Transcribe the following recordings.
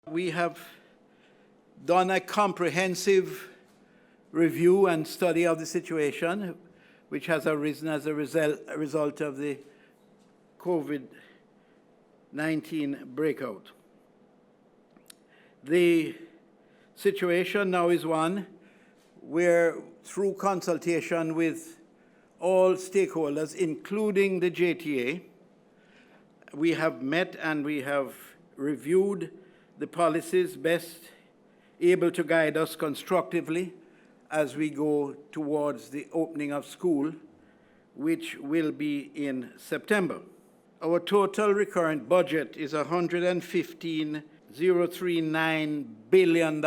We have done a comprehensive review and study of the situation, which has arisen as a result of the COVID-19 breakout. The situation now is one where, through consultation with all stakeholders, including the JTA, we have met and we have reviewed the policies best able to guide us constructively as we go towards the opening of school, which will be in September. Our total recurrent budget is $115.039 billion,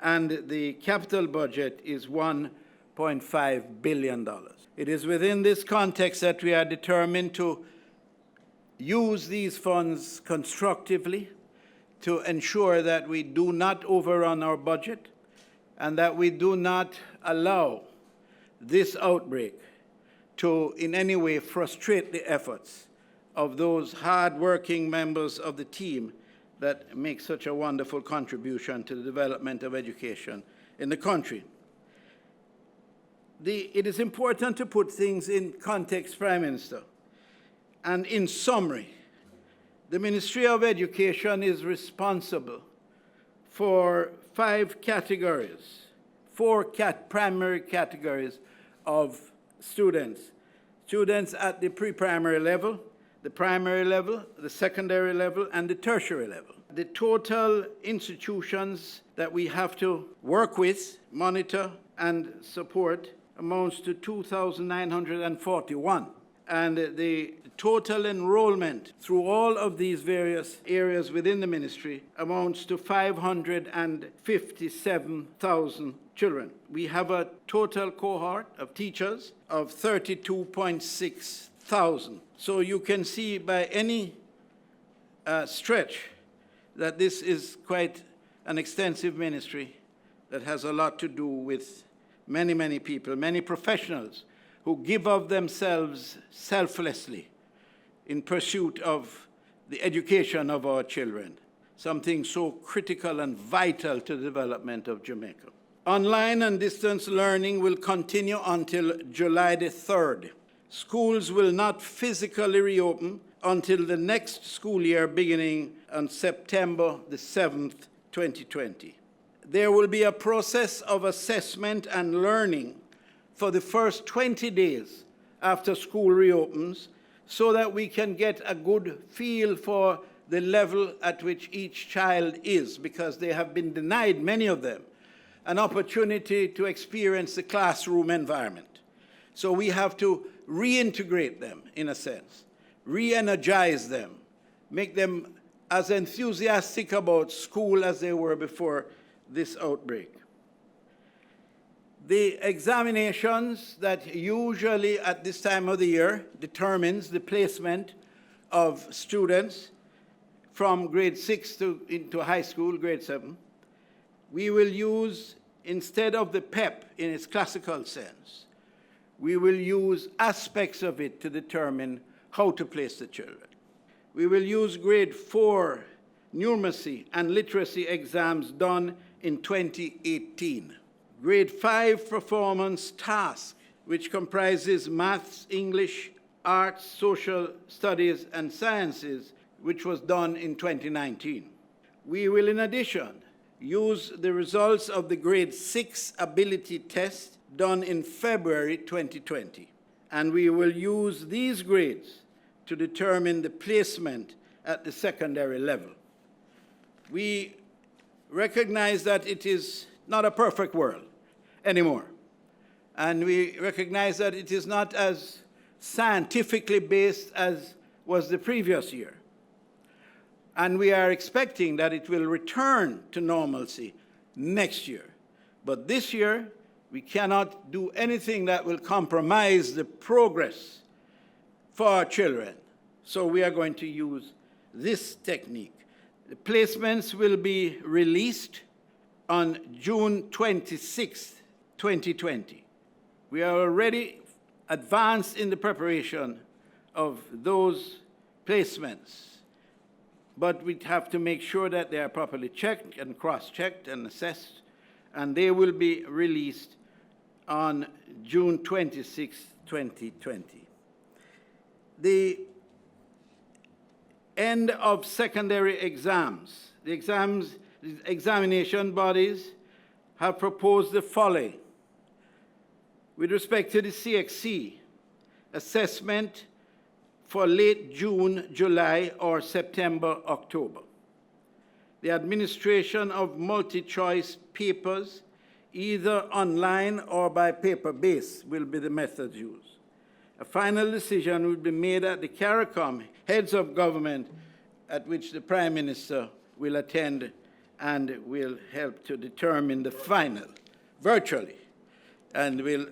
and the capital budget is $1.5 billion. It is within this context that we are determined to use these funds constructively to ensure that we do not overrun our budget and that we do not allow this outbreak to in any way frustrate the efforts of those hard-working members of the team that make such a wonderful contribution to the development of education in the country. It is important to put things in context, Prime Minister. And in summary, the Ministry of Education is responsible for four primary categories of students. Students at the pre-primary level, the primary level, the secondary level, and the tertiary level. The total institutions that we have to work with, monitor, and support amounts to 2,941. And the total enrollment through all of these various areas within the ministry amounts to 557,000 children. We have a total cohort of teachers of 32.6 thousand. So you can see by any stretch that this is quite an extensive ministry that has a lot to do with many, many people, many professionals who give of themselves selflessly in pursuit of the education of our children, something so critical and vital to the development of Jamaica. Online and distance learning will continue until July the 3rd. Schools will not physically reopen until the next school year beginning on September the 7th, 2020. There will be a process of assessment and learning for the first 20 days after school reopens so that we can get a good feel for the level at which each child is, because they have been denied, many of them, an opportunity to experience the classroom environment. So we have to reintegrate them, in a sense, re-energize them, make them as enthusiastic about school as they were before this outbreak. The examinations that usually at this time of the year determines the placement of students from grade 6 into high school, grade 7, we will use, instead of the PEP in its classical sense, we will use aspects of it to determine how to place the children. We will use grade 4 numeracy and literacy exams done in 2018. Grade 5 performance task, which comprises maths, English, arts, social studies, and sciences, which was done in 2019. We will, in addition, use the results of the grade 6 ability test done in February 2020. And we will use these grades to determine the placement at the secondary level. We recognize that it is not a perfect world anymore. And we recognize that it is not as scientifically based as was the previous year. And we are expecting that it will return to normalcy next year. But this year, we cannot do anything that will compromise the progress for our children. So we are going to use this technique. The placements will be released on June 26, 2020. We are already advanced in the preparation of those placements. but we have to make sure that they are properly checked and cross-checked and assessed, and they will be released on June 26, 2020. The end of secondary exams. The examination bodies have proposed the following. With respect to the Cxc Assessment for late June, July, or September, October. The administration of multi-choice papers, either online or by paper base, will be the methods used. A final decision will be made at the CARICOM heads of government, at which the Prime Minister will attend and will help to determine the final, virtually, and will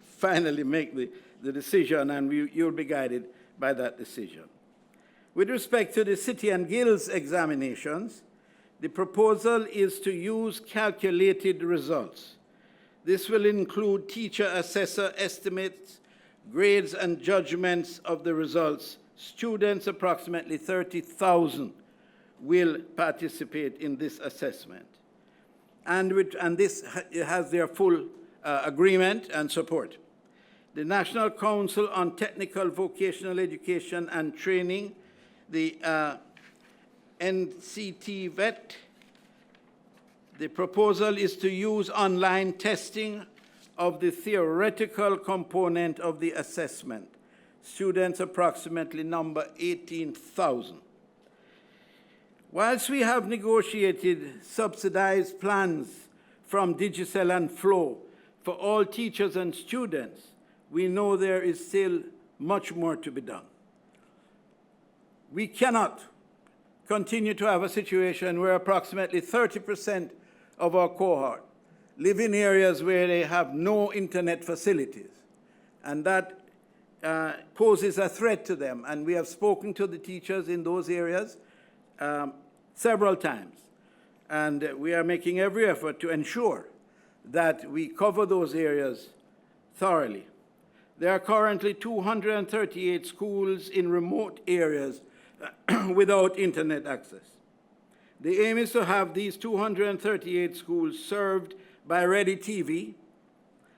finally make the decision, and you'll be guided by that decision. With respect to the City and Guilds examinations, the proposal is to use calculated results. This will include teacher assessor estimates, grades and judgments of the results. Students, approximately 30,000, will participate in this assessment. And this has their full agreement and support. The National Council on Technical Vocational Education and Training, the NCT-VET, the proposal is to use online testing of the theoretical component of the assessment. Students approximately number 18,000. Whilst we have negotiated subsidized plans from Digicel and Flow for all teachers and students, we know there is still much more to be done. We cannot continue to have a situation where approximately 30% of our cohort live in areas where they have no internet facilities, and that poses a threat to them. And we have spoken to the teachers in those areas several times, and we are making every effort to ensure that we cover those areas thoroughly. There are currently 238 schools in remote areas without internet access. The aim is to have these 238 schools served by Ready TV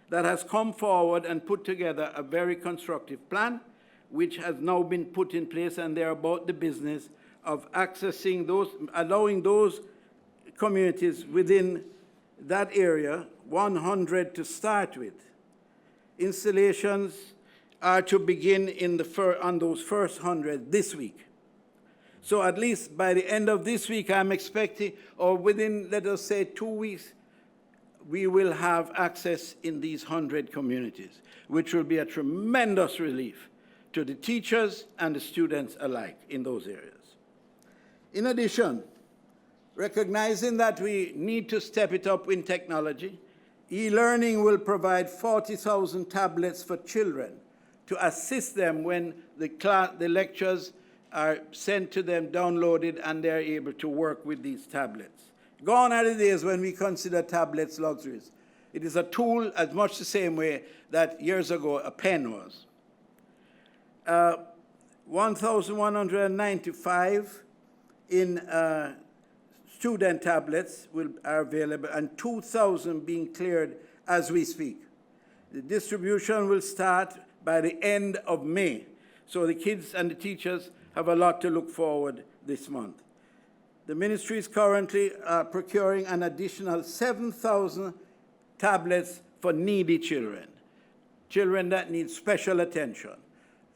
that has come forward and put together a very constructive plan, which has now been put in place, and they're about the business of accessing those, allowing those communities within that area, 100 to start with. Installations are to begin on those first 100 this week. So at least by the end of this week, I'm expecting, or within, let us say, 2 weeks, we will have access in these 100 communities, which will be a tremendous relief to the teachers and the students alike in those areas. In addition, recognizing that we need to step it up in technology, e-learning will provide 40,000 tablets for children to assist them when the lectures are sent to them, downloaded, and they're able to work with these tablets. Gone are the days when we consider tablets luxuries. It is a tool as much the same way that years ago a pen was. 1,195 in student tablets are available, and 2,000 being cleared as we speak. The distribution will start by the end of May, so the kids and the teachers have a lot to look forward this month. The ministry is currently procuring an additional 7,000 tablets for needy children, children that need special attention.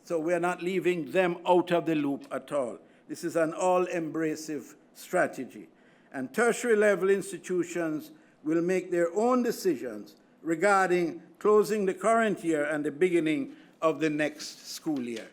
So we're not leaving them out of the loop at all. This is an all-embracive strategy. And tertiary level institutions will make their own decisions regarding closing the current year and the beginning of the next school year.